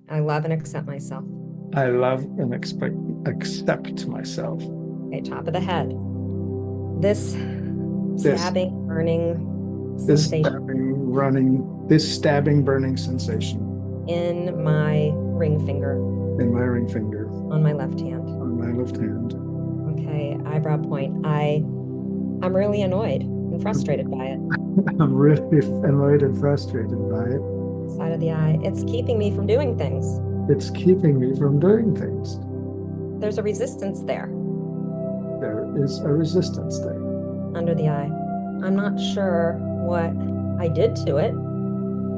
I love and accept myself. I love and accept myself. Okay, top of the head. This This, stabbing, burning this sensation stabbing, burning sensation in my ring finger in my ring finger on my left hand. on my left hand. Okay, eyebrow point. I'm really annoyed and frustrated by it. I'm really annoyed and frustrated by it. Side of the eye. It's keeping me from doing things. It's keeping me from doing things. There's a resistance there. There is a resistance there. Under the eye. I'm not sure what I did to it.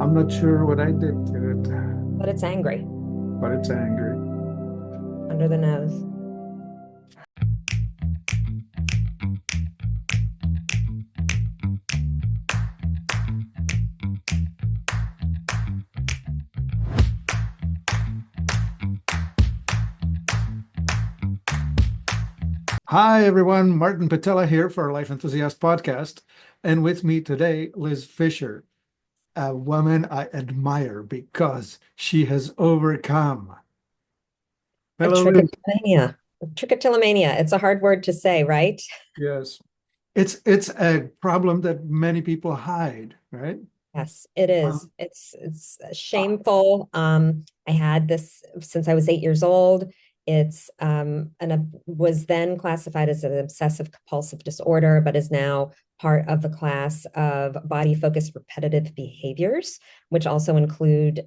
I'm not sure what I did to it. But it's angry. But it's angry. Under the nose. Hi, everyone. Martin Pytela here for Life Enthusiast Podcast. And with me today, Liz Fisher, a woman I admire because she has overcome. Hello, Liz. Trichotillomania. Trichotillomania. It's a hard word to say, right? Yes. It's a problem that many people hide, right? Yes, it is. It's shameful. I had this since I was 8 years old. It's was then classified as an obsessive-compulsive disorder, but is now part of the class of body-focused repetitive behaviors, which also include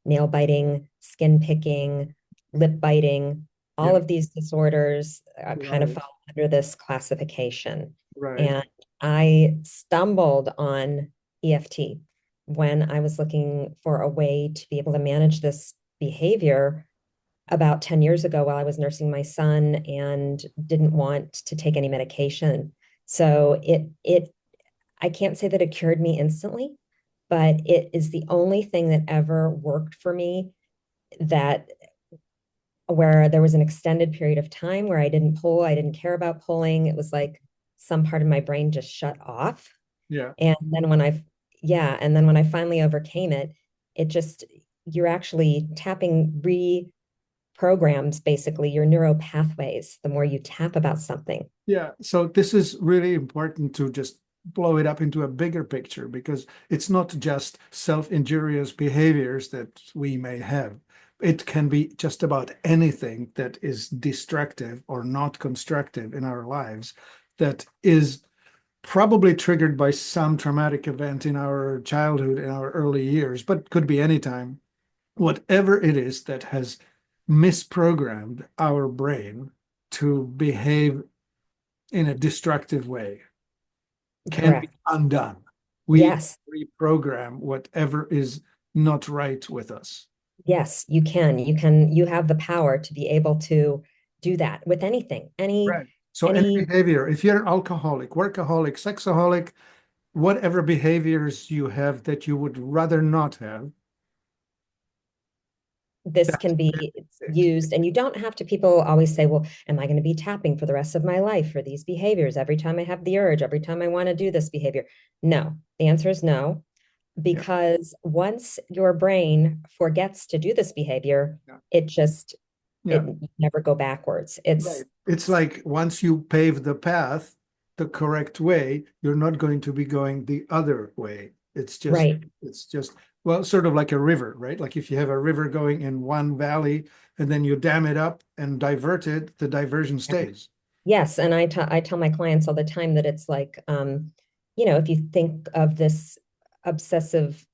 nail biting, skin picking, lip biting. All of these disorders kind of fall under this classification. Right. And I stumbled on EFT when I was looking for a way to be able to manage this behavior about 10 years ago while I was nursing my son and didn't want to take any medication. So I can't say that it cured me instantly, but it is the only thing that ever worked for me where there was an extended period of time where I didn't pull, I didn't care about pulling. It was like some part of my brain just shut off. Yeah. And then when I finally overcame it, you're actually tapping programs, basically your neural pathways, the more you tap about something. Yeah. So this is really important to just blow it up into a bigger picture, because it's not just self-injurious behaviors that we may have. It can be just about anything that is destructive or not constructive in our lives that is probably triggered by some traumatic event in our childhood, in our early years, but could be any time. Whatever it is that has misprogrammed our brain to behave in a destructive way can be undone. We reprogram whatever is not right with us. Yes, you can. You have the power to be able to do that with anything. Any behavior, if you're an alcoholic, workaholic, sexaholic, whatever behaviors you have that you would rather not have, this can be used. And you don't have to, people always say, well, am I going to be tapping for the rest of my life for these behaviors? Every time I have the urge, every time I want to do this behavior. No, the answer is no, because once your brain forgets to do this behavior, it never go backwards. It's like once you pave the path the correct way, you're not going to be going the other way. It's just well, sort of like a river, right? Like if you have a river going in one valley and then you dam it up and divert it, the diversion stays. Yes. And I tell my clients all the time that it's like, if you think of this obsessive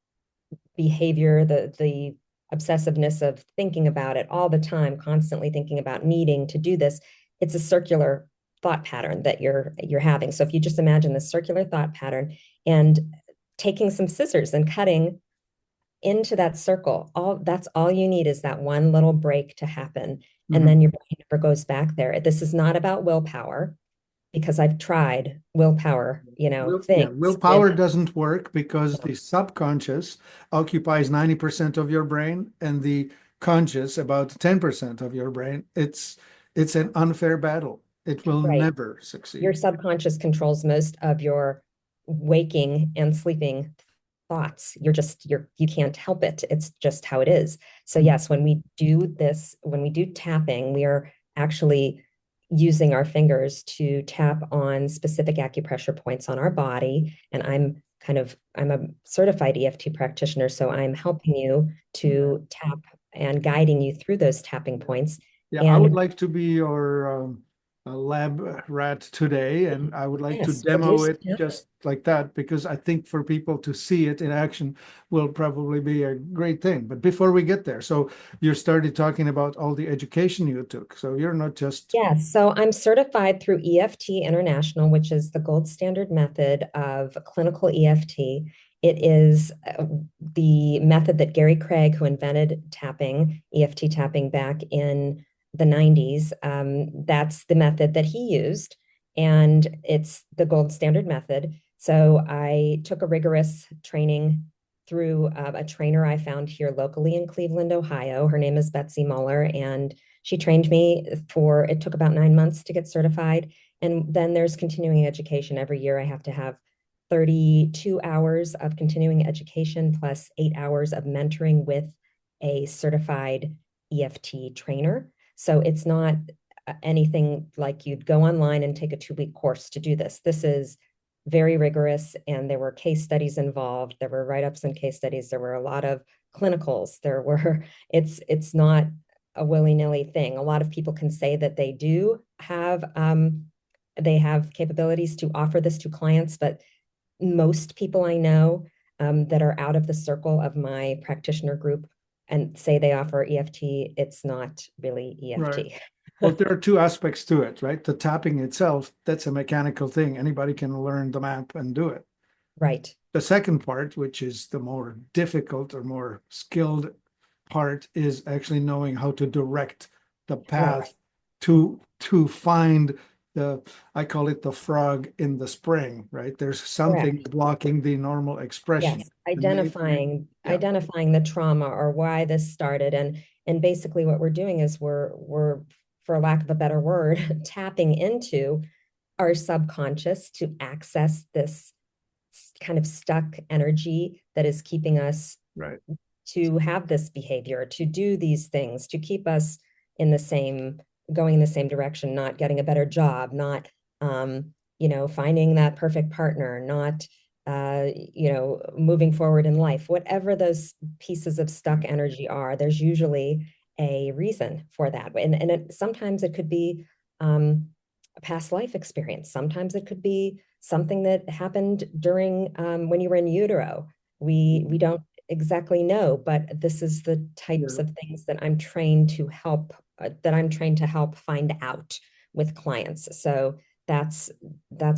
behavior, the obsessiveness of thinking about it all the time, constantly thinking about needing to do this, it's a circular thought pattern that you're having. So if you just imagine this circular thought pattern and taking some scissors and cutting into that circle, that's all you need is that one little break to happen. And then your brain never goes back there. This is not about willpower, because I've tried willpower, things. Willpower doesn't work because the subconscious occupies 90% of your brain and the conscious about 10% of your brain. It's an unfair battle. It will never succeed. Your subconscious controls most of your waking and sleeping thoughts. You can't help it. It's just how it is. So yes, when we do this, when we do tapping, we are actually using our fingers to tap on specific acupressure points on our body. And I'm a certified EFT practitioner, so I'm helping you to tap and guiding you through those tapping points. Yeah, I would And like to be your lab rat today, and I would like to yes, demo produce. it just like that, because I think for people to see it in action will probably be a great thing. But before we get there, so you started talking about all the education you took. So you're not just, Yes, so I'm certified through EFT International, which is the gold standard method of clinical EFT. It is the method that Gary Craig, who invented tapping, EFT tapping back in the 90s, that's the method that he used, and it's the gold standard method. So I took a rigorous training through a trainer I found here locally in Cleveland, Ohio. Her name is Betsy Muller, and she trained me it took about 9 months to get certified. And then there's continuing education. Every year I have to have 32 hours of continuing education plus 8 hours of mentoring with a certified EFT trainer. So it's not anything like you'd go online and take a 2-week course to do this. This is very rigorous, and there were case studies involved. There were write-ups and case studies. There were a lot of clinicals. It's not a willy-nilly thing. A lot of people can say that they have capabilities to offer this to clients, but most people I know that are out of the circle of my practitioner group and say they offer EFT, it's not really right. EFT. Well, there are two aspects to it, right? The tapping itself, that's a mechanical thing. Anybody can learn the map and do it. Right. The second part, which is the more difficult or more skilled part, is actually knowing how to direct the path to find I call it the frog in the spring, right? There's something Correct. blocking the normal expression. Yes, Yeah, identifying the trauma or why this started, and basically what we're doing is we're for lack of a better word tapping into our subconscious to access this kind of stuck energy that is keeping us right. to have this behavior, to do these things, to keep us in the same, going in the same direction, not getting a better job, not, finding that perfect partner, not, moving forward in life. Whatever those pieces of stuck energy are, there's usually a reason for that. And sometimes it could be a past life experience. Sometimes it could be something that happened during when you were in utero. We don't exactly know, but this is the types Yeah. of things that I'm trained to help find out with clients. So that's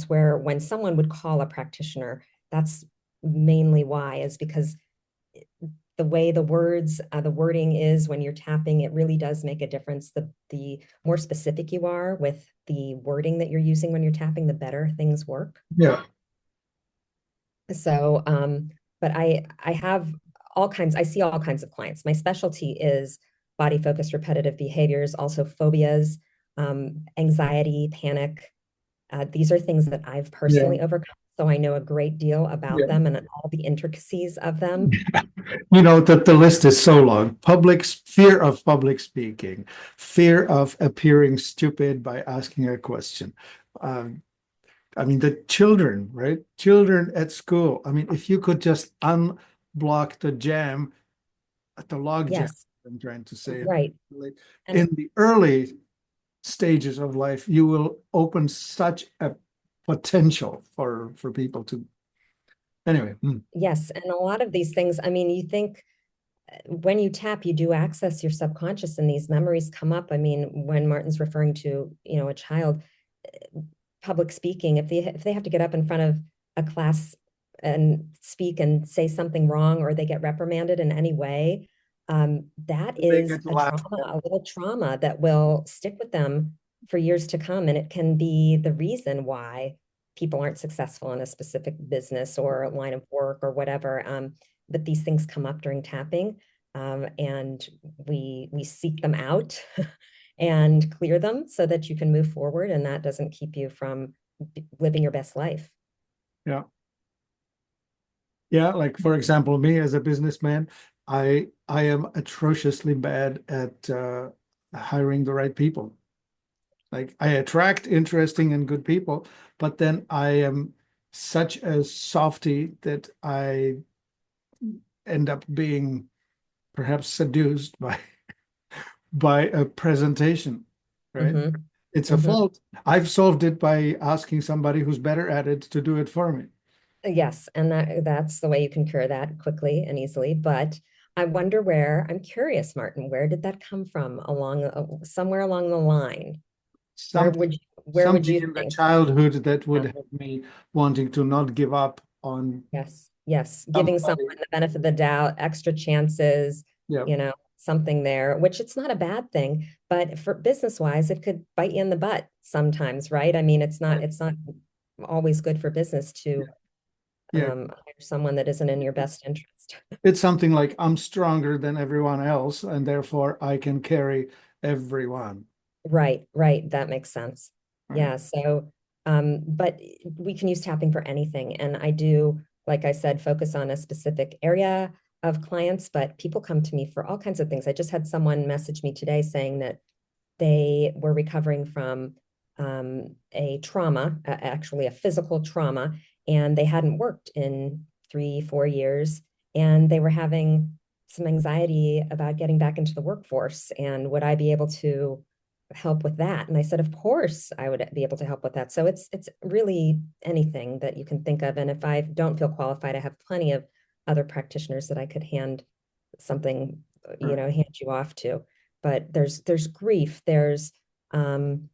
where when someone would call a practitioner, that's mainly why, is because the way the wording is when you're tapping, it really does make a difference. The more specific you are with the wording that you're using when you're tapping, the better things work. Yeah. So, but I have I see all kinds of clients. My specialty is body focused repetitive behaviors, also phobias, anxiety, panic. These are things that I've Yeah. personally overcome. So I know a great deal about Yeah. them and all the intricacies of them. You know that the list is so long. Fear of public speaking, fear of appearing stupid by asking a question. Um, I mean, the children, right? Children at school. I mean, if you could just unblock the jam, the log jam, Yes, I'm trying to say it. right. In And the early stages of life, you will open such a potential for people to. Anyway. yes, and a lot of these things, I mean, you think when you tap, you do access your subconscious and these memories come up. I mean, when Martin's referring to, a child, public speaking, if they have to get up in front of a class and speak and say something wrong, or they get reprimanded in any way, that They is get to a laugh. trauma, a little trauma that will stick with them for years to come. And it can be the reason why people aren't successful in a specific business or line of work or whatever. But these things come up during tapping, and we seek them out and clear them so that you can move forward, and that doesn't keep you from living your best life. Yeah. Yeah, like for example, me as a businessman, I am atrociously bad at hiring the right people. Like I attract interesting and good people, but then I am such a softy that I end up being perhaps seduced by a presentation, right? Hmm. It's a Hmm. fault. I've solved it by asking somebody who's better at it to do it for me. Yes, and that's the way you can cure that quickly and easily. But I wonder where, I'm curious, Martin, where did that come from along somewhere along the line? Something, Where would something you in the think? childhood that would Yeah. have me wanting to not give up on Yes, yes. Giving someone somebody. the benefit of the doubt, extra chances, Yeah, something there, which it's not a bad thing, but for business wise, it could bite you in the butt sometimes, right? I mean, right. it's not always good for business Yeah, to yeah. hire someone that isn't in your It's best interest. it's something like I'm stronger than everyone else, and therefore I can carry everyone. Right, right. That makes sense. Right. Yeah. So, but we can use tapping for anything. And I do, like I said, focus on a specific area of clients, but people come to me for all kinds of things. I just had someone message me today saying that they were recovering from a trauma, actually a physical trauma, and they hadn't worked in 3, 4 years, and they were having some anxiety about getting back into the workforce. And would I be able to help with that? And I said, of course, I would be able to help with that. So it's really anything that you can think of. And if I don't feel qualified, I have plenty of other practitioners that I could hand something, Right. hand you off to. But there's grief, there's um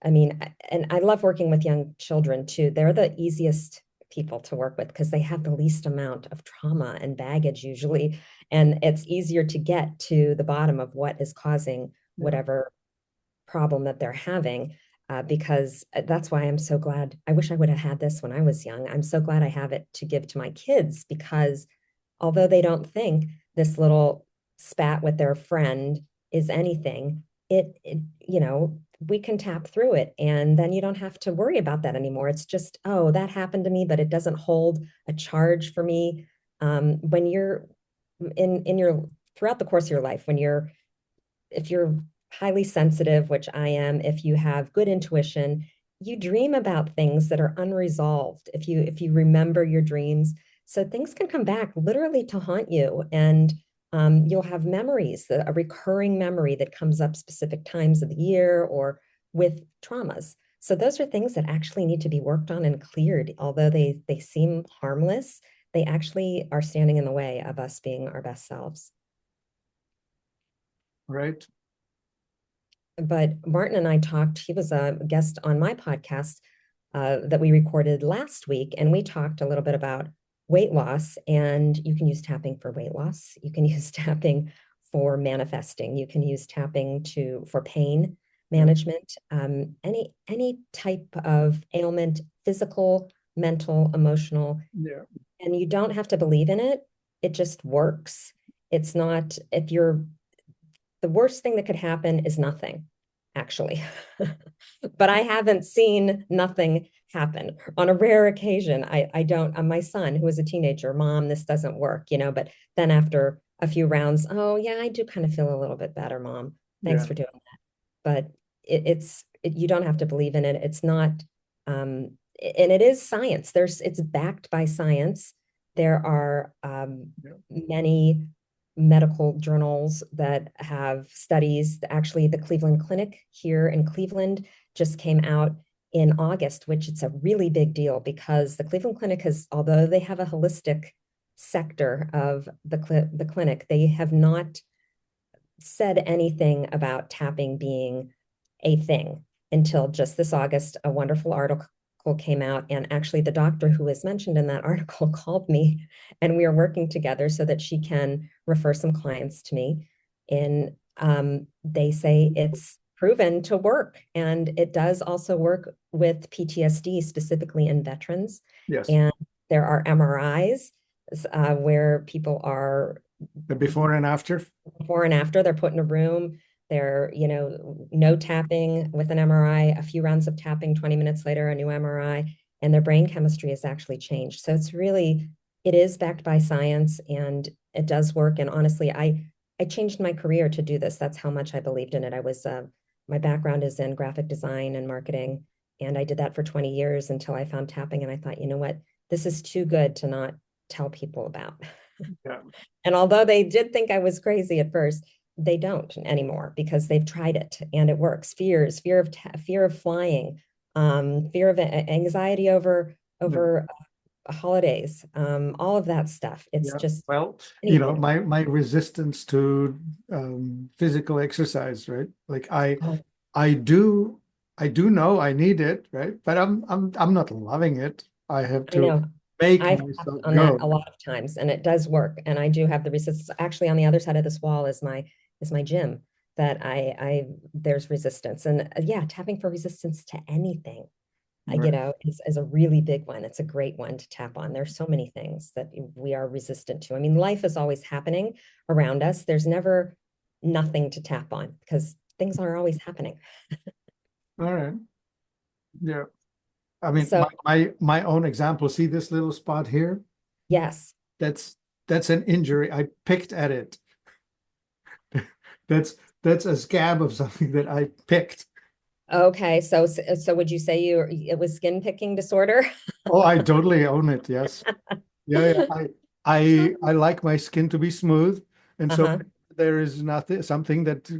I mean, and I love working with young children too. They're the easiest people to work with because they have the least amount of trauma and baggage usually. And it's easier to get to the bottom of what is causing Yeah. whatever problem that they're having. Because that's why I'm so glad. I wish I would have had this when I was young. I'm so glad I have it to give to my kids because although they don't think this little spat with their friend is anything, we can tap through it and then you don't have to worry about that anymore. It's just, oh, that happened to me, but it doesn't hold a charge for me. When you're in your throughout the course of your life, if you're highly sensitive, which I am, if you have good intuition, you dream about things that are unresolved. If you remember your dreams, so things can come back literally to haunt you, and you'll have memories, a recurring memory that comes up specific times of the year or with traumas. So those are things that actually need to be worked on and cleared. Although they seem harmless, they actually are standing in the way of us being our best selves. Right. But Martin and I talked, he was a guest on my podcast that we recorded last week, and we talked a little bit about weight loss. And you can use tapping for weight loss. You can use tapping for manifesting. You can use tapping for pain Yeah. management, any type of ailment, physical, mental, emotional. Yeah. And you don't have to believe in it. It just works. It's not, if you're the worst thing that could happen is nothing, actually. But I haven't seen nothing happen. On a rare occasion, I don't, my son, who was a teenager, mom, this doesn't work, but then after a few rounds, oh, yeah, I do kind of feel a little bit better, mom. Thanks Yeah. for doing that. But you don't have to believe in it. It's not, and it is science. It's backed by science. There are Yeah. many medical journals that have studies. Actually, the Cleveland Clinic here in Cleveland just came out in August, which it's a really big deal because the Cleveland Clinic although they have a holistic sector of the clinic, they have not said anything about tapping being a thing until just this August. A wonderful article came out, and actually the doctor who was mentioned in that article called me, and we are working together so that she can refer some clients to me. And they say it's proven to work, and it does also work with PTSD, specifically in veterans. Yes. And there are MRIs where people are The before and after. before and after. They're put in a room. They're, no tapping with an MRI, a few rounds of tapping, 20 minutes later, a new MRI, and their brain chemistry has actually changed. So it's really it is backed by science and it does work. And honestly, I changed my career to do this. That's how much I believed in it. My background is in graphic design and marketing, and I did that for 20 years until I found tapping. And I thought, you know what, this is too good to not tell people about. Yeah. And although they did think I was crazy at first, they don't anymore because they've tried it and it works. Fear of flying, fear of anxiety over holidays, all of that stuff. It's Yeah. just Well, anything. my resistance to physical exercise, right? Like Oh, I do I do know I need it, right? But I'm not loving it. I have I to know. make I've tapped myself on that go. a lot of times and it does work. And I do have the resistance. Actually, on the other side of this wall is my gym that I there's resistance. And yeah, tapping for resistance to anything, Right. is a really big one. It's a great one to tap on. There's so many things that we are resistant to. I mean, life is always happening around us. There's never nothing to tap on because things are always happening. All right. Yeah. I mean, So my own example, see this little spot here? yes. That's that's an injury. I picked at it. That's that's a scab of something that I picked. Okay. So would you say it was skin picking disorder? Oh, I totally own it. Yes. Yeah, yeah. I like my skin to be smooth, and so Uh-huh. there is nothing something that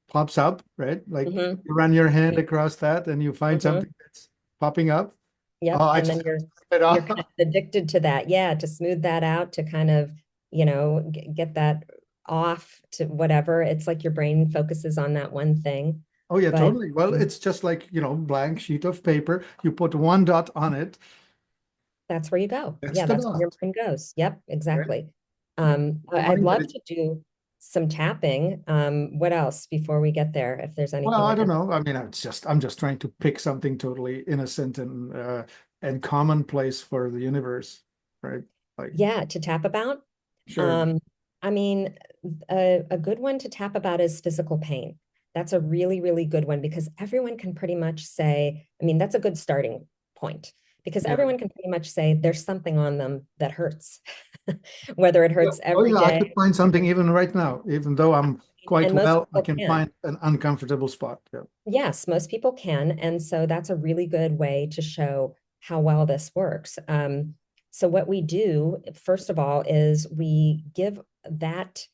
pops up, right? Like Mm-hmm. you run your hand across that, and you find Mm-hmm. something that's popping up. Oh, Yep. I And just then have to rip it you're off. kind of addicted to that. Yeah, to smooth that out, to kind of, get that off to whatever. It's like your brain focuses on that one thing. Oh yeah, But totally. Well, it's just like, blank sheet of paper. You put one dot on it. that's where you go. That's Yeah, the that's where your dot, brain goes. Yep, right? exactly. Yeah. I'd Mind that love it's to do some tapping. What else before we get there? If there's well, anything I don't else. know. I mean, I'm just trying to pick something totally innocent and commonplace for the universe, right? Like, Yeah, to tap about. sure. Um, I mean, a good one to tap about is physical pain. That's a really, really good one because everyone can pretty much say, I mean, that's a good starting point because Yeah. everyone can pretty much say there's something on them that hurts, whether it Yeah. hurts Oh every yeah, I could day. find something even right now. Even though I'm quite And most well, I people can can. find an uncomfortable spot. Yeah. Yes, most people can. And so that's a really good way to show how well this works. So what we do, first of all, is we give that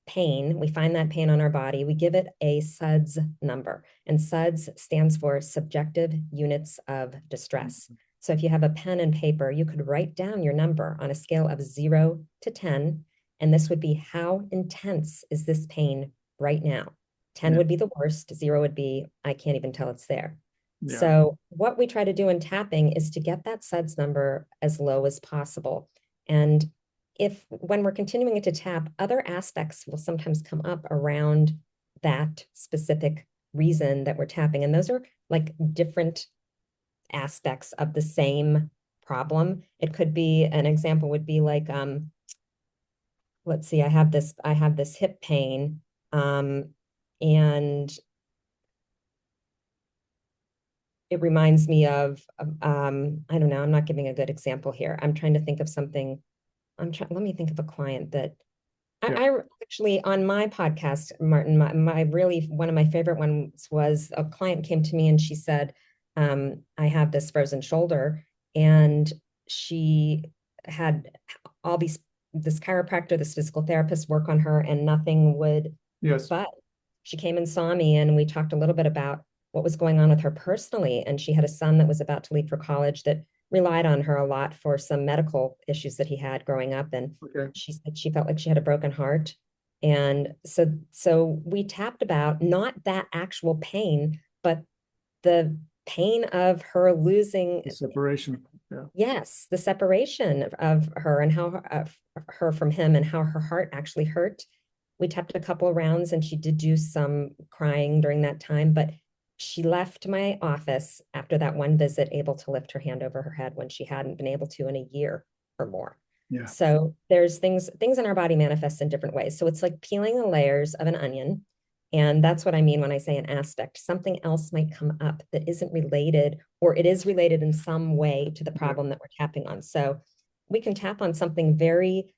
pain, we find that pain on our body, we give it a SUDS number. And SUDS stands for subjective units of distress. So if you have a pen and paper, you could write down your number on a scale of 0 to 10. And this would be how intense is this pain right now? 10 Yeah. would be the worst, 0 would be, I can't even tell it's there. Yeah. So what we try to do in tapping is to get that SUDS number as low as possible. And if when we're continuing to tap, other aspects will sometimes come up around that specific reason that we're tapping. And those are like different aspects of the same problem. It could be, an example would be like, let's see, I have this hip pain. And it reminds me of, I don't know, I'm not giving a good example here. I'm trying to think of something. Let me think of a client that Yeah. I actually, on my podcast, Martin, my really, one of my favorite ones was a client came to me and she said, I have this frozen shoulder, and she had all this chiropractor, this physical therapist work on her and nothing would Yes. but she came and saw me and we talked a little bit about what was going on with her personally. And she had a son that was about to leave for college that relied on her a lot for some medical issues that he had growing up. And Okay. she said she felt like she had a broken heart. And so we tapped about not that actual pain, but the pain of her losing, The separation. Yeah. yes, the separation of her and how her from him and how her heart actually hurt. We tapped a couple of rounds and she did do some crying during that time, but she left my office after that one visit able to lift her hand over her head when she hadn't been able to in a year or more. Yeah. So there's things in our body manifest in different ways. So it's like peeling the layers of an onion. And that's what I mean when I say an aspect. Something else might come up that isn't related, or it is related in some way to the Yeah. problem that we're tapping on. So we can tap on something very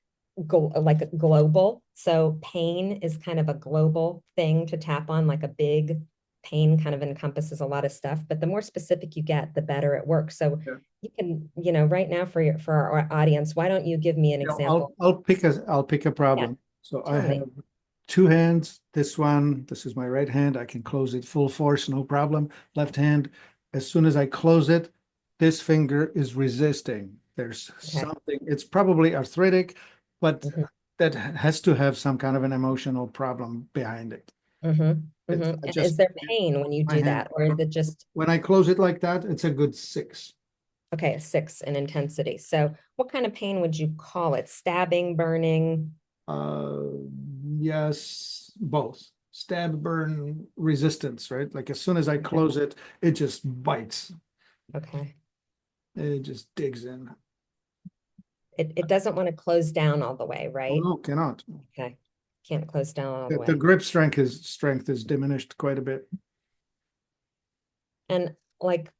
like global. So pain is kind of a global thing to tap on, like a big pain kind of encompasses a lot of stuff, but the more specific you get, the better it works. So Yeah. you can, right now for our audience, why don't you give me an example? I'll pick a problem. So I Tell me. have two hands. This is my right hand. I can close it full force, no problem. Left hand, as soon as I close it, this finger is resisting. There's something, it's probably arthritic, but that has to have some kind of an emotional problem behind it. And is there pain when you do that, or is it just when I close it like that, it's a good 6. okay, a 6 in intensity? So what kind of pain would you call it? Stabbing, burning? Yes, both. Stab, burn, resistance, right? Like as soon as I close it, it just bites. Okay. It just digs in. It doesn't want to close down all the way, right? Oh, no, cannot. Okay. Can't close down all the way. The grip strength is diminished quite a bit. And like,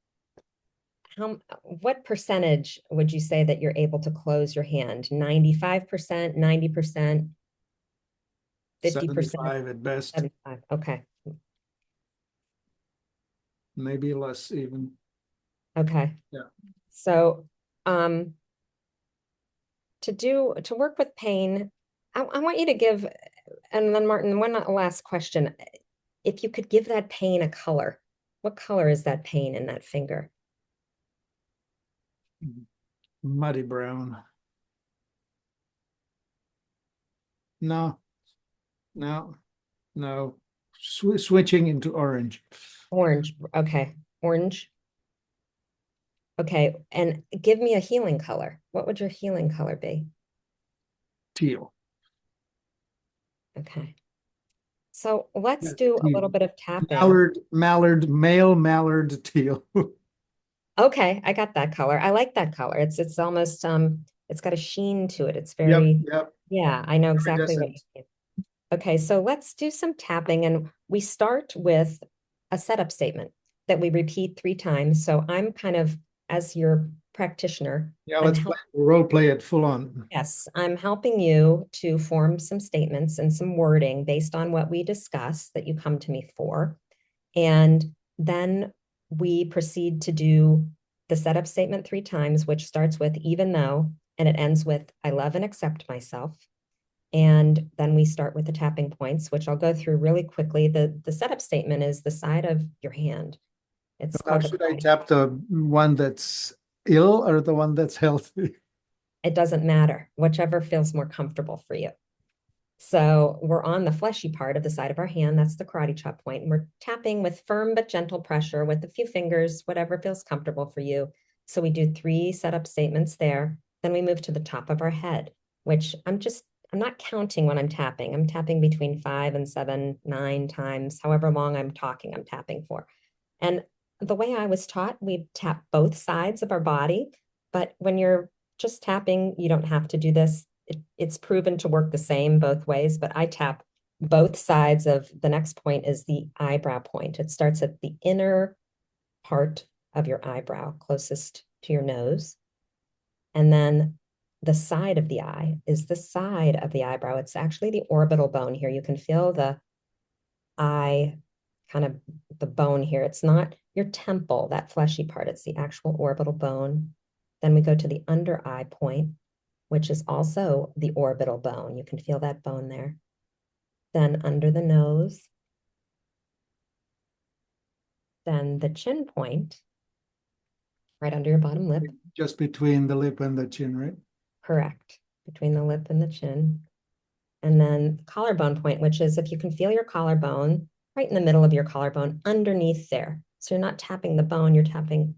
what percentage would you say that you're able to close your hand? 95%, 90%, 50%? 75 at best. 75. Okay. Maybe less even. Okay. Yeah. So, to work with pain, I want you to give, and then Martin, one last question. If you could give that pain a color, what color is that pain in that finger? Muddy brown. No. Switching into orange. Orange. Okay. Orange. Okay. And give me a healing color. What would your healing color be? Teal. Okay. So let's do a little bit of tapping. Male mallard teal. Okay, I got that color. I like that color. It's almost it's got a sheen to it. It's very Yep. Yeah, I know exactly what you mean. Okay, so let's do some tapping, and we start with a setup statement that we repeat 3 times. So I'm kind of, as your practitioner. Yeah, let's role play it full on. Yes, I'm helping you to form some statements and some wording based on what we discussed that you come to me for. And then we proceed to do the setup statement 3 times, which starts with even though, and it ends with I love and accept myself. And then we start with the tapping points, which I'll go through really quickly. The setup statement is the side of your hand. It's called should I tap the one that's ill or the one that's healthy? It doesn't matter, whichever feels more comfortable for you. So we're on the fleshy part of the side of our hand. That's the karate chop point. And we're tapping with firm but gentle pressure with a few fingers, whatever feels comfortable for you. So we do 3 setup statements there. Then we move to the top of our head, which I'm not counting when I'm tapping. I'm tapping between 5 and 7, 9 times, however long I'm talking, I'm tapping for. And the way I was taught, we tap both sides of our body. But when you're just tapping, you don't have to do this. It's proven to work the same both ways, but I tap both sides of the next point is the eyebrow point. It starts at the inner part of your eyebrow, closest to your nose. And then the side of the eye is the side of the eyebrow. It's actually the orbital bone here. You can feel the eye, kind of the bone here. It's not your temple, that fleshy part. It's the actual orbital bone. Then we go to the under eye point, which is also the orbital bone. You can feel that bone there. Then under the nose. Then the chin point, right under your bottom lip. Just between the lip and the chin, right? Correct. Between the lip and the chin. And then collarbone point, which is if you can feel your collarbone, right in the middle of your collarbone, underneath there. So you're not tapping the bone, you're tapping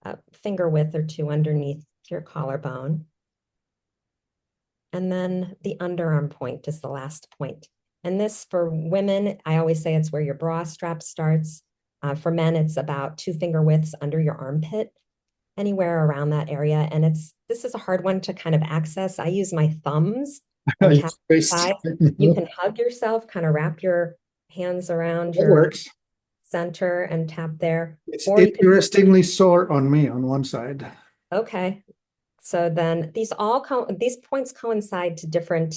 a finger width or 2 underneath your collarbone. And then the underarm point is the last point. And this, for women, I always say it's where your bra strap starts. For men, it's about 2 finger widths under your armpit, anywhere around that area. And this is a hard one to kind of access. I use my thumbs. And tap the side. You can hug yourself, kind of wrap your hands around your center and tap there. It's interestingly sore on me on one side. Okay. So then these points coincide to different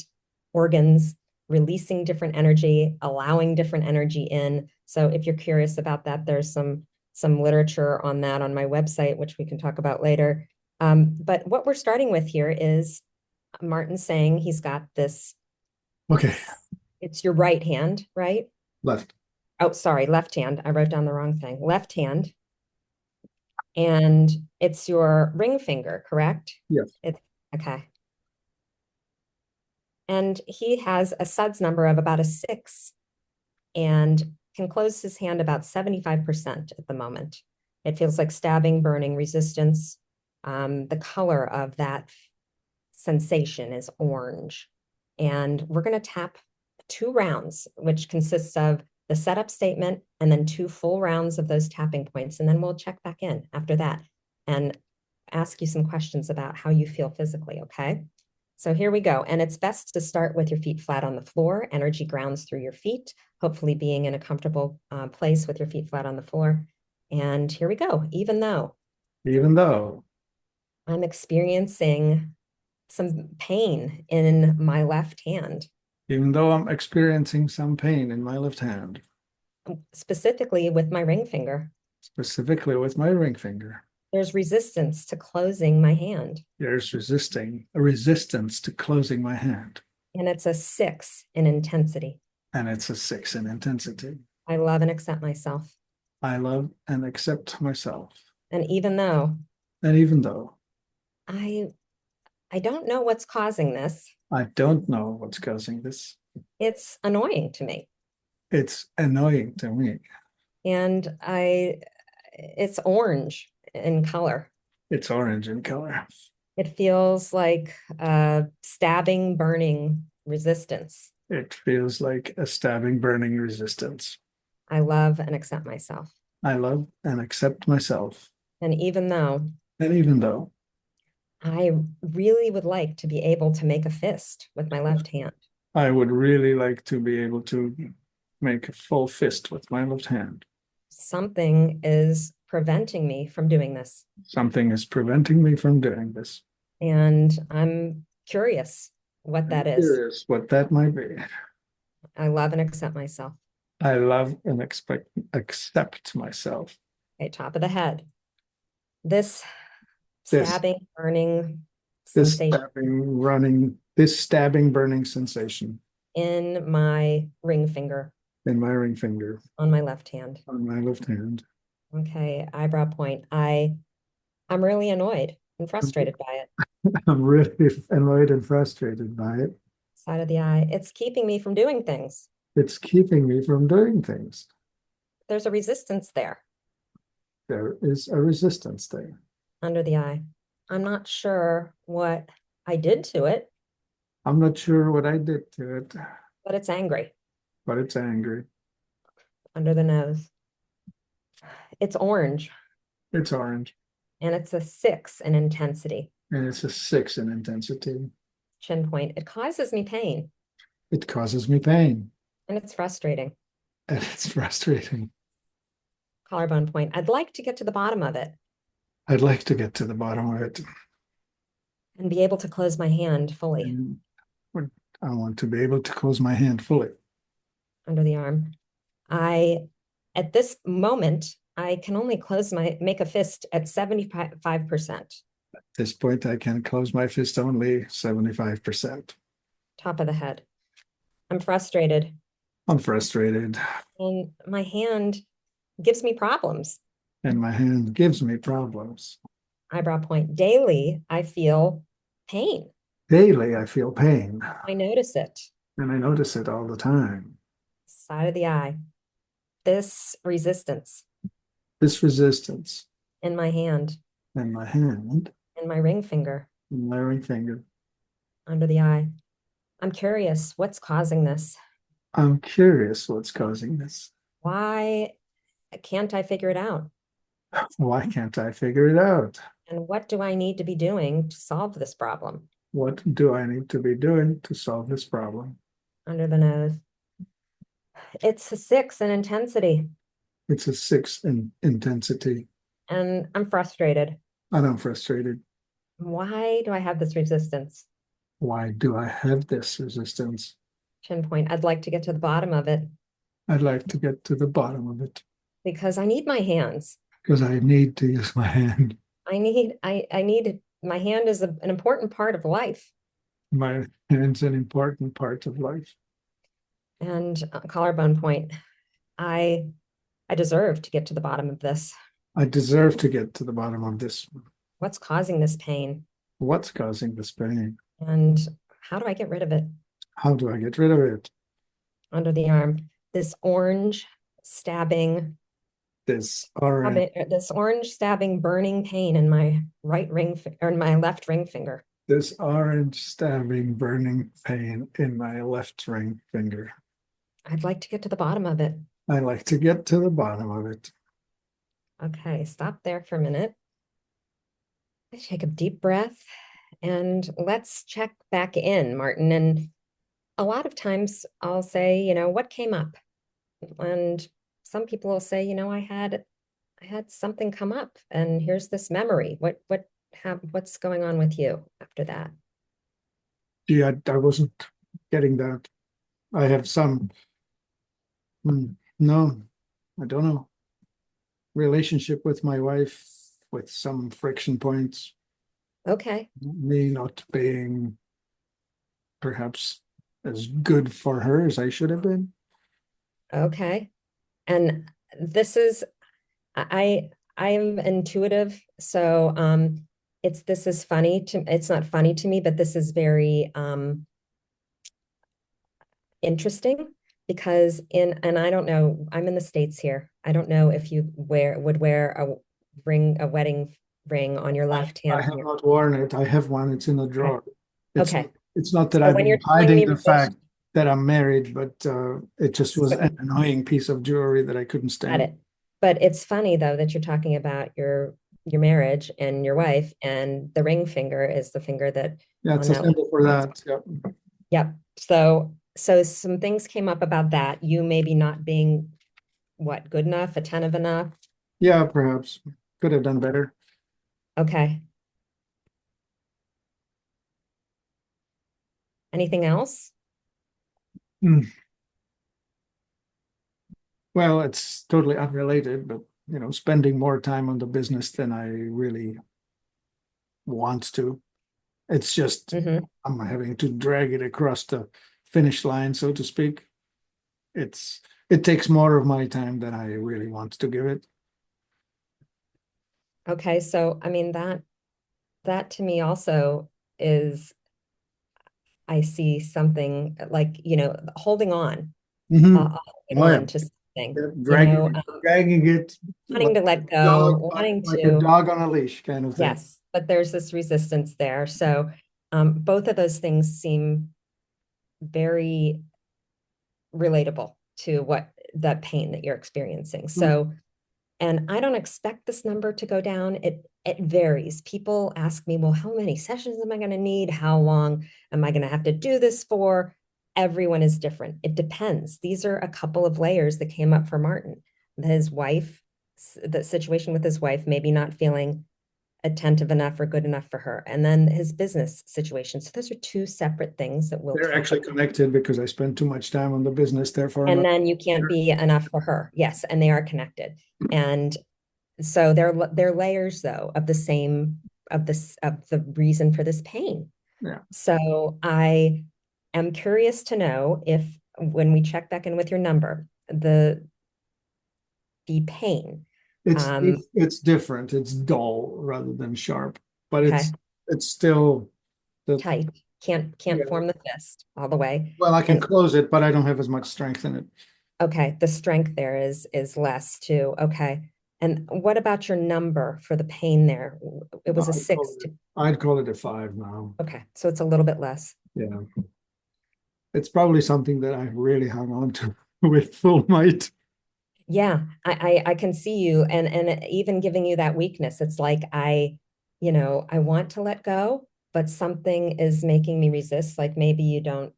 organs, releasing different energy, allowing different energy in. So if you're curious about that, there's some literature on that on my website, which we can talk about later. But what we're starting with here is Martin saying he's got this. Okay. It's your right hand, right? Left. Oh, sorry, left hand. I wrote down the wrong thing. Left hand. And it's your ring finger, correct? Yes. It's okay. And he has a SUDS number of about a 6 and can close his hand about 75% at the moment. It feels like stabbing, burning, resistance. The color of that sensation is orange. And we're going to tap 2 rounds, which consists of the setup statement and then 2 full rounds of those tapping points. And then we'll check back in after that and ask you some questions about how you feel physically, okay? So here we go. And it's best to start with your feet flat on the floor. Energy grounds through your feet, hopefully being in a comfortable place with your feet flat on the floor. And here we go. Even though I'm experiencing some pain in my left hand. Even though I'm experiencing some pain in my left hand. Specifically with my ring finger. Specifically with my ring finger. There's resistance to closing my hand. There's resistance to closing my hand. And it's a 6 in intensity. And it's a 6 in intensity. I love and accept myself. I love and accept myself. And even though I don't know what's causing this. I don't know what's causing this. It's annoying to me. It's annoying to me. And it's orange in color. It's orange in color. It feels like stabbing, burning resistance. It feels like a stabbing, burning resistance. I love and accept myself. I love and accept myself. And even though I really would like to be able to make a fist with my left hand. I would really like to be able to make a full fist with my left hand. Something is preventing me from doing this. Something is preventing me from doing this. And I'm curious what that is. Curious what that might be. I love and accept myself. I love and accept myself. Okay, top of the head. This stabbing, burning sensation. This stabbing, burning sensation. In my ring finger. In my ring finger. On my left hand. On my left hand. Okay, eyebrow point. I'm really annoyed and frustrated by it. I'm really annoyed and frustrated by it. Side of the eye. It's keeping me from doing things. It's keeping me from doing things. There's a resistance there. There is a resistance there. Under the eye. I'm not sure what I did to it. I'm not sure what I did to it. But it's angry. But it's angry. Under the nose. It's orange. It's orange. And it's a 6 in intensity. And it's a 6 in intensity. Chin point. It causes me pain. It causes me pain. And it's frustrating. And it's frustrating. Collarbone point. I'd like to get to the bottom of it. I'd like to get to the bottom of it. And be able to close my hand fully. And I want to be able to close my hand fully. Under the arm. At this moment, I can only make a fist at 75%. At this point, I can close my fist only 75%. Top of the head. I'm frustrated. I'm frustrated. And my hand gives me problems. And my hand gives me problems. Eyebrow point. Daily, I feel pain. Daily, I feel pain. I notice it. And I notice it all the time. Side of the eye. This resistance. This resistance. In my hand. In my hand. In my ring finger. In my ring finger. Under the eye. I'm curious, what's causing this? I'm curious what's causing this. Why can't I figure it out? Why can't I figure it out? And what do I need to be doing to solve this problem? What do I need to be doing to solve this problem? Under the nose. It's a 6 in intensity. It's a 6 in intensity. And I'm frustrated. And I'm frustrated. Why do I have this resistance? Why do I have this resistance? Chin point. I'd like to get to the bottom of it I'd like to get to the bottom of it because I need my hands. because I need to use my hand. I need my hand is an important part of life. My hand's an important part of life. And collarbone point. I deserve to get to the bottom of this. I deserve to get to the bottom of this. What's causing this pain? What's causing this pain? And how do I get rid of it? How do I get rid of it? Under the arm. This orange stabbing, This orange, burning pain in my right ring or in my left ring finger. this orange stabbing, burning pain in my left ring finger. I'd like to get to the bottom of it. I like to get to the bottom of it. Okay, stop there for a minute. Take a deep breath and let's check back in, Martin. And a lot of times I'll say, what came up? And some people will say, I had something come up and here's this memory. What's going on with you after that? Yeah, I wasn't getting that. I have some, no, I don't know. Relationship with my wife with some friction points. Okay. Me not being perhaps as good for her as I should have been. Okay. And this is, I'm intuitive. So, it's not funny to me, but this is very, interesting because and I don't know, I'm in the States here. I don't know if you would wear a wedding ring on your left hand. I have not worn it. I have one. It's in a drawer. Okay. It's not that So I've when been you're telling hiding me the this, fact that I'm married, but it just was an annoying piece of jewelry that I couldn't got stand. it. But it's funny though that you're talking about your marriage and your wife, and the ring finger is the finger that Yeah, it's on a that symbol for one. that. Yep. Yep. So some things came up about that. You maybe not being good enough, attentive enough. Yeah, perhaps could have done better. Okay. Anything else? Hmm. Well, it's totally unrelated, but spending more time on the business than I really want to. It's just I'm having to drag it across the finish line, so to speak. It takes more of my time than I really want to give it. Okay, so I mean that to me also is, I see something like, holding on, Oh yeah, to something, dragging it wanting like to let a dog, go, wanting like a to, dog on a leash kind of thing. yes, but there's this resistance there. So both of those things seem very relatable to what that pain that you're experiencing. So, and I don't expect this number to go down. It varies. People ask me, well, how many sessions am I going to need? How long am I going to have to do this for? Everyone is different. It depends. These are a couple of layers that came up for Martin. His wife, the situation with his wife, maybe not feeling attentive enough or good enough for her, and then his business situation. So those are two separate things that we'll They're actually connected because I spend too much time on the business, therefore and then you can't be enough for her. Yes, and they are connected. And so they're layers though of the same of the reason for this pain. Yeah. So I am curious to know if when we check back in with your number, the pain. It's different. It's dull rather than sharp, but Okay. it's still Tight. Can't form the fist all the way. Well, I can close it, but I don't have as much strength in it. Okay, the strength there is less too. Okay. And what about your number for the pain there? It was a 6. I'd call it a 5 now. Okay, so it's a little bit less. Yeah. It's probably something that I really hung on to with full might. Yeah, I can see you, and even giving you that weakness. It's like I want to let go, but something is making me resist. Like maybe you don't,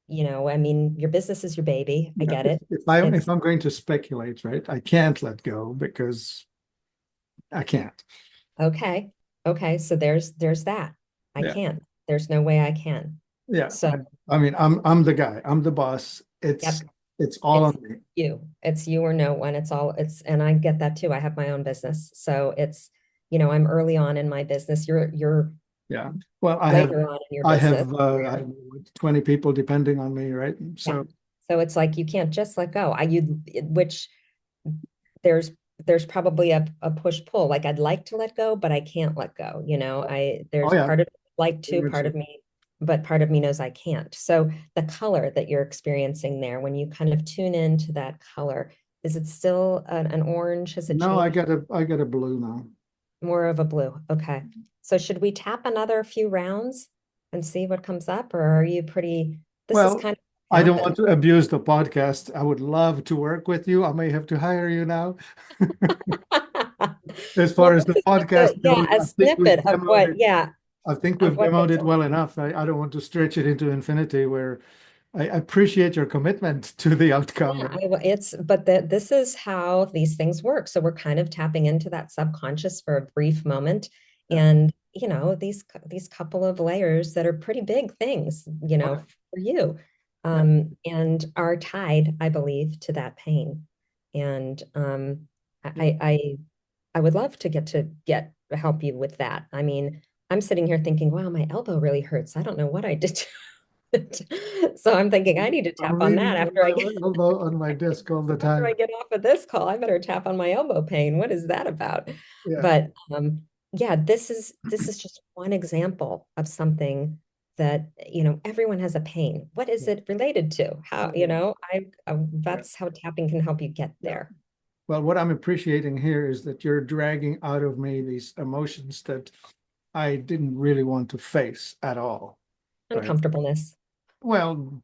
I mean, your business is your baby. I get it. If I'm going to speculate, right, I can't let go because I can't. Okay. Okay, so there's that. I Yeah. can't. There's no way I can. Yeah. So, I mean, I'm the guy. I'm the boss. yep, It's all it's on me. you. It's you or no one. It's all it's and I get that too. I have my own business. So it's, I'm early on in my business. You're Yeah. Well, later on in your business I career. have 20 people depending on me, right? Yeah. So So it's like you can't just let go. Which there's there's probably a push-pull. Like I'd like to let go, but I can't let go. oh There's yeah, part of me like very to, much part so. of me, but part of me knows I can't. So the color that you're experiencing there, when you kind of tune into that color, is it still an orange? Has it No, changed? I got a blue now. More of a blue. Okay. So should we tap another few rounds and see what comes up, or are you pretty, this is Well, kind of I what don't want happened. to abuse the podcast. I would love to work with you. I may have to hire you now. As Well, far as the this is just podcast yeah, goes, a snippet of what, yeah, I think of we've what demoed gets it well enough. I don't want to stretch it into infinity where I appreciate your commitment to the outcome, yeah, right? but this is how these things work. So we're kind of tapping into that subconscious for a brief moment. Yeah. And, these couple of layers that are pretty big things, Okay. for you, Yeah. and are tied, I believe, to that pain. And Yeah. I would love to get help you with that. I mean, I'm sitting here thinking, wow, my elbow really hurts. I don't know what I did to it. So I'm thinking I need to I'm tap on that leaning on after my elbow on my desk all the after I time. get off of this call. I better tap on my elbow pain. What is that about? Yeah. But yeah, this is just one example of something that, everyone has a pain. What is it related to? How, Yeah. that's how tapping can help you get Yeah. there. Well, what I'm appreciating here is that you're dragging out of me these emotions that I didn't really want to face at all. Right. Uncomfortableness. Well,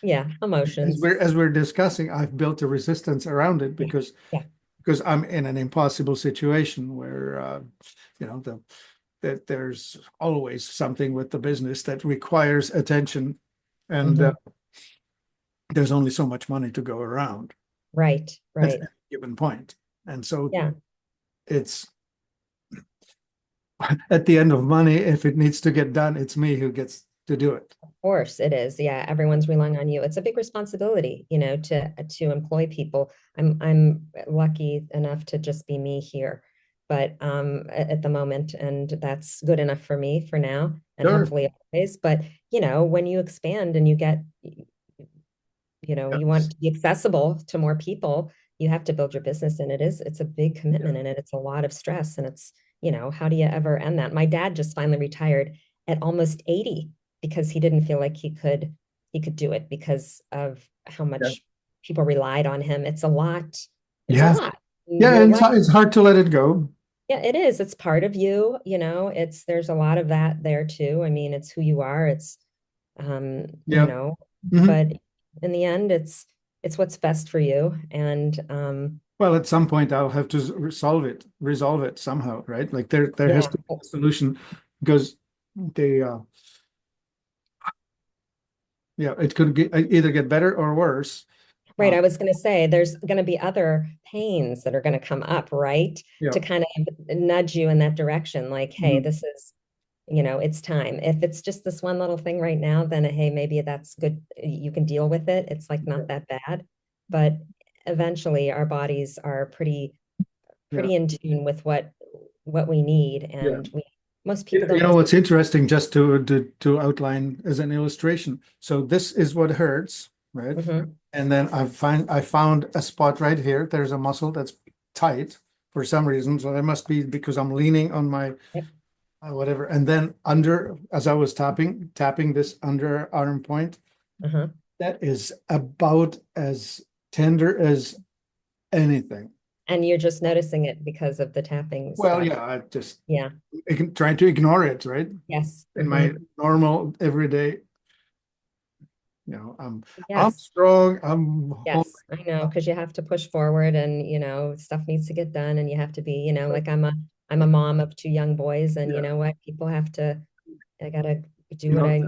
Yeah, emotions. as we're discussing, I've built a resistance around it Yeah. Yeah. because I'm in an impossible situation where you know that there's always something with the business that requires attention, and Mhm. there's only so much money to go around Right, at right. any given point. And so Yeah, it's at the end of money, if it needs to get done, it's me who gets to do it. of course it is. Yeah, everyone's relying on you. It's a big responsibility, to employ people. I'm lucky enough to just be me here, but at the moment, and that's good enough for me for now, and Sure. hopefully always. But when you expand and you get, you Yes. want to be accessible to more people, you have to build your business, and it's a big Yeah. commitment, and it's a lot of stress, and it's, how do you ever end that? My dad just finally retired at almost 80 because he didn't feel like he could do it because of how Yeah. much people relied on him. It's a lot. It's a Yeah. lot. Yeah. Your life, It's hard to let it go. yeah, it is. It's part of you, there's a lot of that there too. I mean, it's who you are. It's um, you Yeah. know, Mhm. but in the end, it's what's best for you. And Well, at some point I'll have to resolve it somehow, right? Like there has yeah, to be a solution because they yeah, it could either get better or worse. right. Uh, I was going to say there's going to be other pains that are going to come up, right? yeah. To kind of nudge you in that direction. Like, hey, Mhm. this is, it's time. If it's just this one little thing right now, then hey, maybe that's good. You can deal with it. It's like Yeah. not that bad. But eventually our bodies are pretty Yeah. pretty in tune with what we need. Yeah. And most people You don't know listen. what's interesting, just to outline as an illustration. So this is what hurts, right? Mhm. And then I found a spot right here. There's a muscle that's tight for some reason. So that must be because I'm leaning on my Yep. whatever. And then as I was tapping this underarm point, Uh-huh. that is about as tender as anything. And you're just noticing it because of the tapping Well, stuff. yeah, I just Yeah. trying to ignore it, right? Yes. In my Hmm. normal everyday, I'm Yes. strong. I'm holding Yes. I know, up. because you have to push forward, and stuff needs to get done, and you have to be, like I'm a mom of two young boys, and you Yeah, know what? People have to, I gotta do you what know, I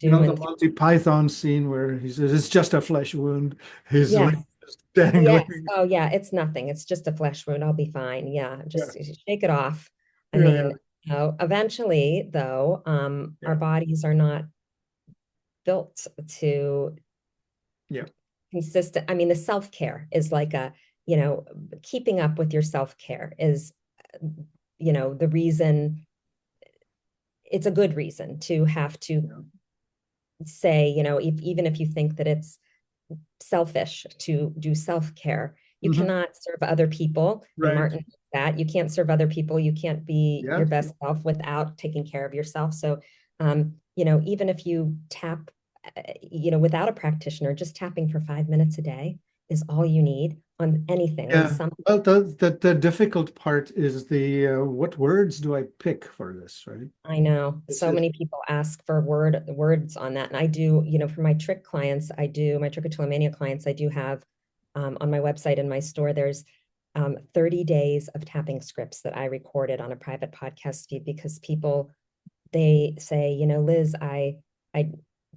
do. the And Monty Python scene where he says it's just a flesh wound. His leg yes. is Yes. dangling. Oh, yeah. It's nothing. It's just a flesh wound. I'll be fine. Yeah. Yeah, Just shake it off. I yeah, yeah. mean, No, eventually, though, Yeah. our bodies are not built to Yeah. consistent. I mean, the self-care is like keeping up with your self-care is, the reason, it's a good reason to have to say, even if you think that it's selfish to do self-care, you Mhm. cannot serve other people. And Right. Martin, that you can't serve other people, you can't be Yeah. your best self without taking care of yourself. So, even if you tap, without a practitioner, just tapping for 5 minutes a day is all you need on anything, on Yeah. some. Well, the difficult part is the what words do I pick for this, right? I know This so is many people ask for words on that. And I do, for my my Trichotillomania clients, I do have on my website and my store, there's 30 days of tapping scripts that I recorded on a private podcast feed because people, they say, Liz, I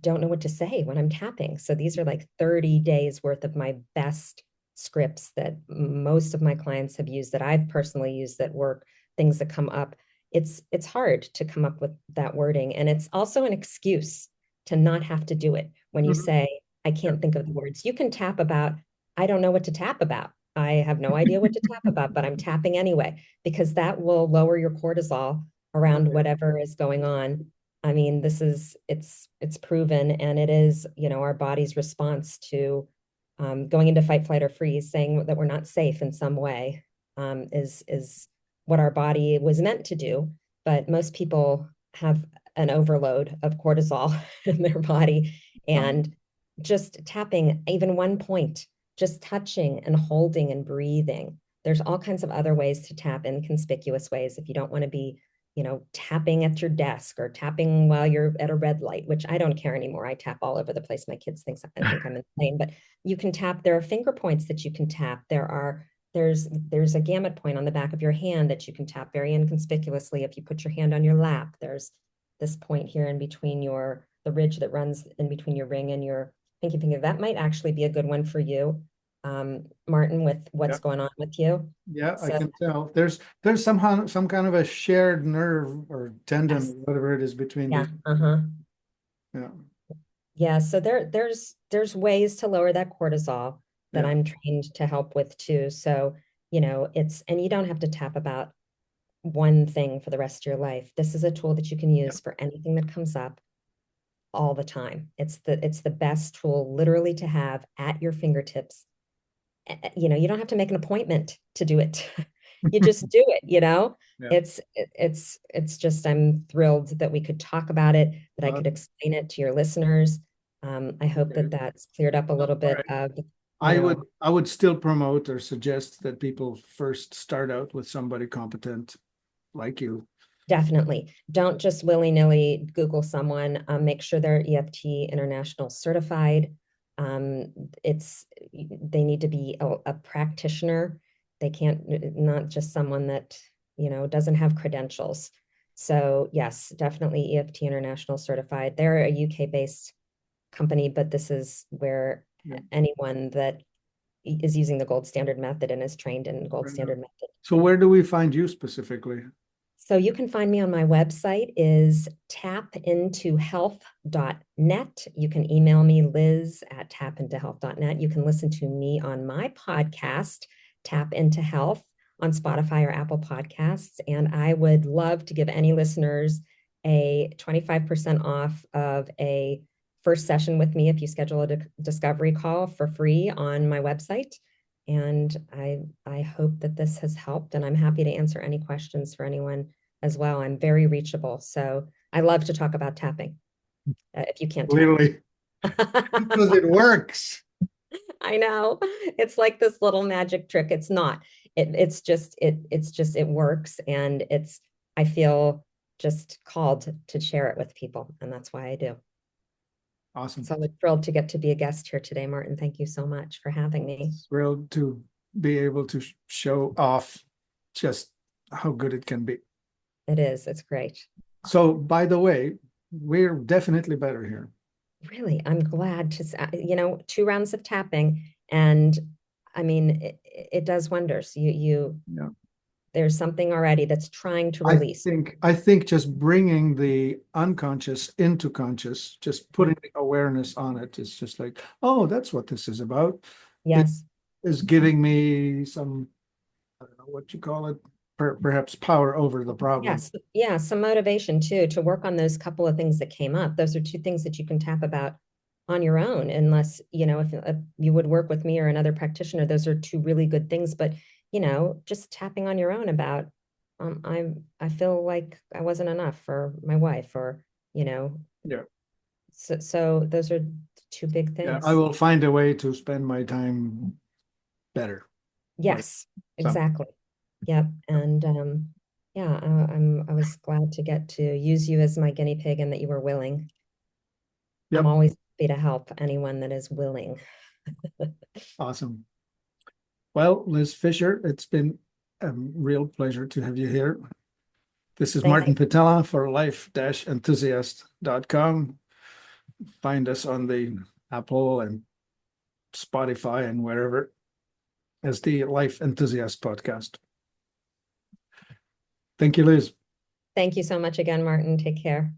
don't know what to say when I'm tapping. So these are like 30 days worth of my best scripts that most of my clients have used, that I've personally used, that work, things that come up. It's hard to come up with that wording. And it's also an excuse to not have to do it. When you Mhm. say, I Yeah. can't think of the words, you can tap about, I don't know what to tap about. I have no idea what to tap about, but I'm tapping anyway, because that will lower your cortisol around Right. whatever is going on. I mean, it's proven, and it is, our body's response to going into fight, flight, or freeze, saying that we're not safe in some way, is what our body was meant to do. But most people have an overload of cortisol in their body, Um, and just tapping even one point, just touching and holding and breathing. There's all kinds of other ways to tap in conspicuous ways if you don't want to be tapping at your desk or tapping while you're at a red light, which I don't care anymore. I tap all over the place. My kids think I'm insane, but you can tap. There are finger points that you can tap. There's a gamut point on the back of your hand that you can tap very inconspicuously if you put your hand on your lap. There's this point here in between the ridge that runs in between your ring and your pinky finger. That might actually be a good one for you, Martin, with yeah. what's going on with you. Yeah, I So can tell. There's somehow some kind of a shared nerve or tendon, yes, whatever it is between yeah, these. Yeah. yeah. So there's ways to lower that cortisol that Yeah. I'm trained to help with too. So, and you don't have to tap about one thing for the rest of your life. This is a tool that you can Yeah. use for anything that comes up all the time. It's the best tool literally to have at your fingertips. You don't have to make an appointment to do it. You just do it. Yeah. It's just, I'm thrilled that we could talk about it, that I Uh, could explain it to your listeners. I hope okay. that that's cleared up a All little bit right. of, you I know, would I would still promote or suggest that people first start out with somebody competent like you. definitely don't just willy-nilly Google someone. Make sure they're EFT International certified. Um, they need to be a practitioner. They can't, not just someone that, doesn't have credentials. So yes, definitely EFT International certified. They're a UK based company, but this is where Yeah. anyone that is using the gold standard method and is trained in gold Fair enough. standard method. So where do we find you specifically? So you can find me on my website is tapintohealth.net. You can email me, liz@tapintohealth.net. You can listen to me on my podcast, Tap Into Health, on Spotify or Apple Podcasts. And I would love to give any listeners a 25% off of a first session with me if you schedule a discovery call for free on my website. And I hope that this has helped, and I'm happy to answer any questions for anyone as well. I'm very reachable. So I love to talk about tapping, if you can't tell. Clearly, because it works. I know it's like this little magic trick. It's not. It works, and I feel just called to share it with people, and that's why I do. Awesome. So I'm thrilled to get to be a guest here today, Martin. Thank you so much for having me. Thrilled to be able to show off just how good it can be. It is. It's great. So, by the way, we're definitely better here. Really, I'm glad to, 2 rounds of tapping, and I mean, it does wonders. Yeah. There's something already that's trying to I release. think just bringing the unconscious into conscious, just putting the awareness on it is just like, oh, that's what this is about. It Yes. is giving me some, I don't know what you call it, perhaps power over the problem. Yes. Yeah. Some motivation too, to work on those couple of things that came up. Those are two things that you can tap about on your own, unless, if you would work with me or another practitioner. Those are two really good things, but just tapping on your own about, I feel like I wasn't enough for my wife, or, Yeah. So those are two big things. Yeah, I will find a way to spend my time better. Yes, So. exactly. Yep. And I was glad to get to use you as my guinea pig, and that you were willing. Yep. I'm always happy to help anyone that is willing. Awesome. Well, Liz Fisher, it's been a real pleasure to have you here. This is Martin Pytela for life-enthusiast.com. Find us on the Apple and Spotify and wherever as the Life Enthusiast Podcast. Thank you, Liz. Thank you so much again, Martin. Take care.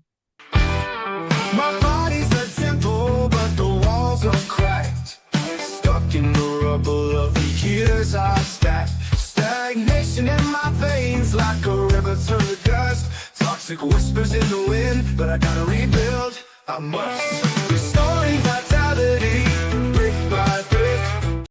My body's a temple, but the walls are cracked. Stuck in the rubble of the years I've stacked. Stagnation in my veins like a river turned to dust. Toxic whispers in the wind, but I gotta rebuild. I must.